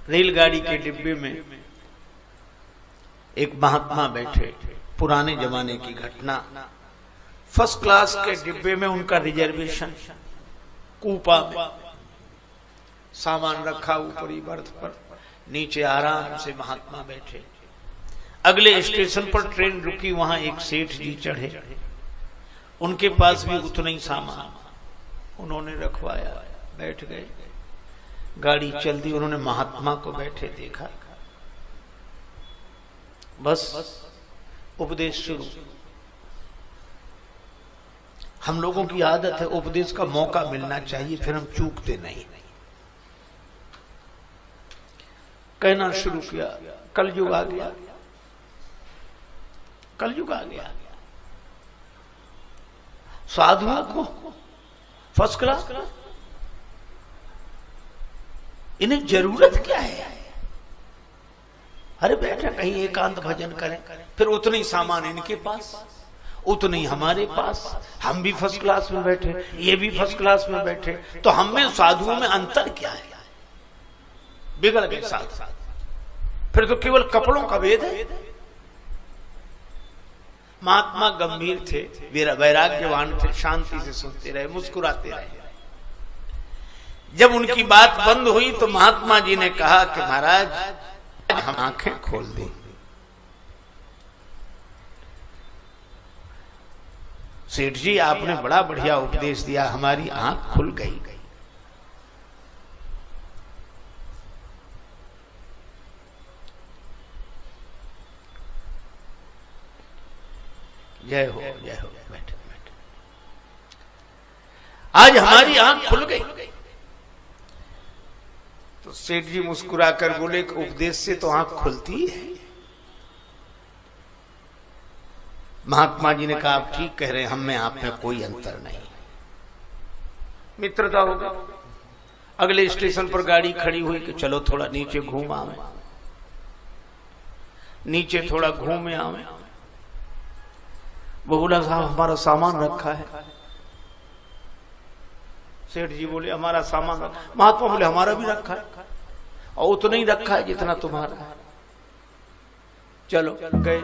रेलगाड़ी के डिब्बे में एक महात्मा बैठे, पुराने जमाने की घटना। फर्स्ट क्लास के डिब्बे में उनका रिजर्वेशन, कूपा में सामान रखा ऊपरी बर्थ पर, नीचे आराम से महात्मा बैठे। अगले स्टेशन पर ट्रेन रुकी, वहां एक सेठ जी चढ़े, उनके पास भी उतना ही सामान उन्होंने रखवाया, बैठ गए। गाड़ी चल दी, उन्होंने महात्मा को बैठे देखा, बस उपदेश शुरू। हम लोगों की आदत है उपदेश का मौका मिलना चाहिए, फिर हम चूकते नहीं। कहना शुरू किया, कलयुग आ गया, कलयुग आ गया। साधुओं को फर्स्ट क्लास, इन्हें जरूरत क्या है? अरे बेटा कहीं एकांत भजन करें, फिर उतने ही सामान इनके पास, उतने ही हमारे पास। हम भी फर्स्ट क्लास में बैठे, ये भी फर्स्ट क्लास में बैठे, तो हम में साधुओं में अंतर क्या है? बिगड़ गए साथ, फिर तो केवल कपड़ों का भेद है। महात्मा गंभीर थे, वैराग्यवान थे, शांति से सुनते रहे, मुस्कुराते रहे। जब उनकी बात बंद हुई तो महात्मा जी ने कहा कि महाराज हम आंखें खोल दें। सेठ जी आपने बड़ा बढ़िया उपदेश दिया, हमारी आंख खुल गई। जय हो, जय हो। बैठे बैठे, आज हमारी आंख खुल गई। तो सेठ जी मुस्कुराकर बोले कि उपदेश से तो आंख खुलती है। महात्मा जी ने कहा आप ठीक कह रहे हैं, हम में आप में कोई अंतर नहीं। मित्रता होगा। अगले स्टेशन पर गाड़ी खड़ी हुई कि चलो थोड़ा नीचे घूम आवे, नीचे थोड़ा घूम आवे। वो बोला साहब हमारा सामान रखा है। सेठ जी बोले हमारा सामान रखा। महात्मा बोले हमारा भी रखा है, और उतना ही रखा है जितना तुम्हारा है। चलो गए,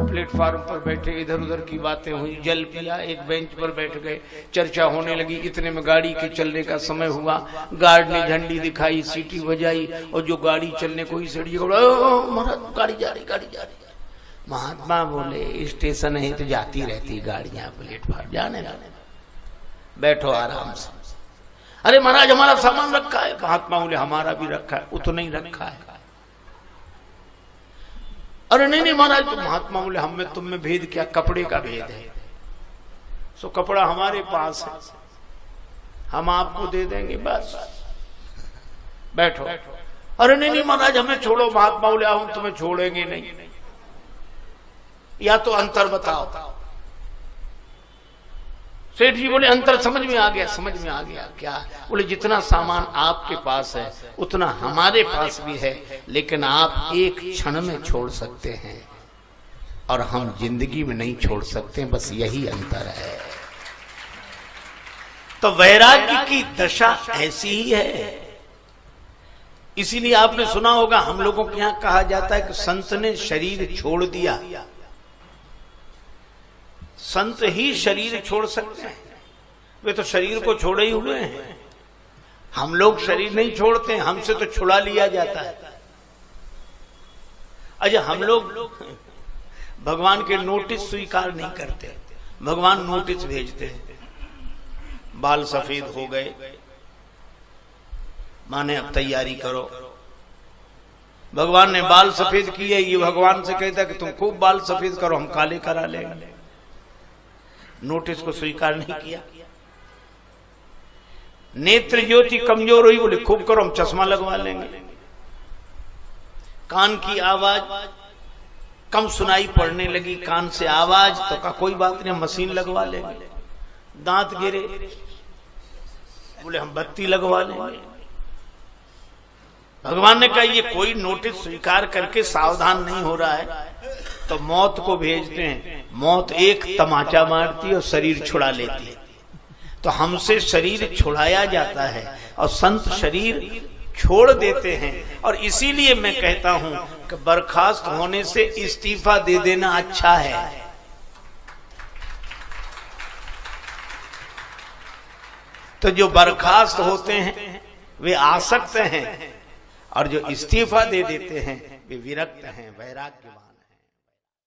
प्लेटफार्म पर बैठे, इधर उधर की बातें हुई, जल पिया, एक बेंच पर बैठ गए, चर्चा होने लगी। इतने में गाड़ी के चलने का समय हुआ। गार्ड ने झंडी दिखाई, सीटी बजाई, और जो गाड़ी चलने को ही सीढ़ी महाराज गाड़ी जा रही, गाड़ी जा रही। महात्मा बोले स्टेशन है तो जाती रहती गाड़ियां, प्लेटफार्म जाने जाने, बैठो आराम से। अरे महाराज हमारा सामान रखा है। महात्मा बोले हमारा भी रखा है, उतना ही रखा है। अरे नहीं नहीं महाराज, तो महात्मा बोले हम में तुम में भेद क्या, कपड़े का भेद है। सो कपड़ा हमारे पास है, हम आपको दे देंगे, बस बैठो। अरे नहीं नहीं महाराज हमें छोड़ो। महात्मा बोले हम तुम्हें छोड़ेंगे नहीं, या तो अंतर बताओ। सेठ जी बोले अंतर समझ में आ गया, समझ में आ गया। क्या? बोले जितना सामान आपके पास है उतना हमारे पास भी है, लेकिन आप एक क्षण में छोड़ सकते हैं और हम जिंदगी में नहीं छोड़ सकते, बस यही अंतर है। तो वैराग्य की दशा ऐसी ही है। इसीलिए आपने सुना होगा हम लोगों के यहां कहा जाता है कि संत ने शरीर छोड़ दिया। संत ही शरीर छोड़ सकते हैं, वे तो शरीर को छोड़े ही हुए हैं। हम लोग शरीर नहीं छोड़ते, हमसे तो छुड़ा लिया जाता है। अच्छा हम लोग भगवान के नोटिस स्वीकार नहीं करते, भगवान नोटिस भेजते हैं। बाल सफेद हो गए, माने अब तैयारी करो। भगवान ने बाल सफेद किए, ये भगवान से कहता कि तुम खूब बाल सफेद करो, हम काले करा लेंगे। नोटिस को स्वीकार नहीं किया। नेत्र ज्योति कमजोर हुई, बोले खूब करो, हम चश्मा लगवा लेंगे। कान की आवाज कम सुनाई पड़ने लगी, कान से आवाज, तो कहा कोई बात नहीं, मशीन लगवा लेंगे। दांत गिरे, बोले हम बत्ती लगवा लेंगे। भगवान ने कहा ये कोई नोटिस स्वीकार करके सावधान नहीं हो रहा है तो मौत को भेजते हैं। मौत एक तमाचा मारती है और शरीर छुड़ा लेती है। तो हमसे शरीर छुड़ाया जाता है और संत शरीर छोड़ देते हैं। और इसीलिए मैं कहता हूं कि बर्खास्त होने से इस्तीफा दे देना अच्छा है। तो जो बर्खास्त होते हैं वे आसक्त हैं और जो इस्तीफा दे देते हैं वे विरक्त हैं, वैराग्यवान।